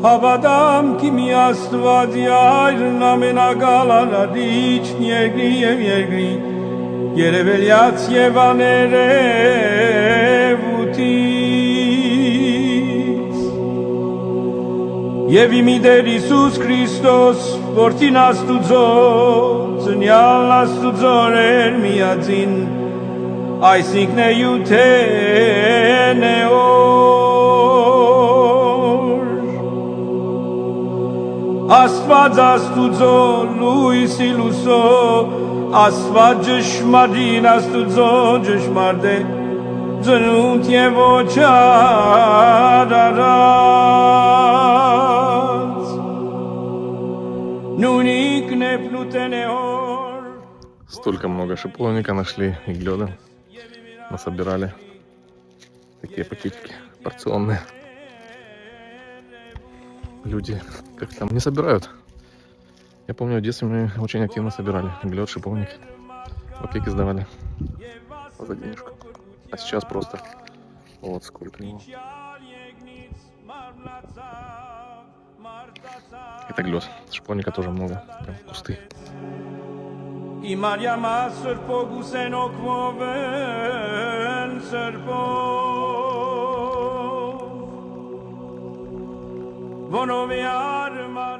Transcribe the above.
Հավատամ ki մի Աստված Հայրն ամենագալարիչն երկրի և երկրի, երևելյաց և աներևութից, և իմի Տեր Հիսուս Քրիստոս, որդին Աստուծո, ծնյալ Աստուծո էր միածին, այսինքն է յութեն է Աստված Աստուծո, լույսի լուսո, Աստված ճշմարիտ Աստուծո ճշմարտ է, ծնունդ և ոչ արարած, նույնիկն է Плутенеор. Столько много шиповника нашли и глёда. Насобирали такие пакетики порционные. Люди как там не собирают. Я помню, в детстве мы очень активно собирали лед, шиповник. В аптеке сдавали за денежку. А сейчас просто вот сколько его. Это лед. Шиповника тоже много. Прям кусты. И Марьяма сърпо гусен оквовен сърпо. Vono vi arma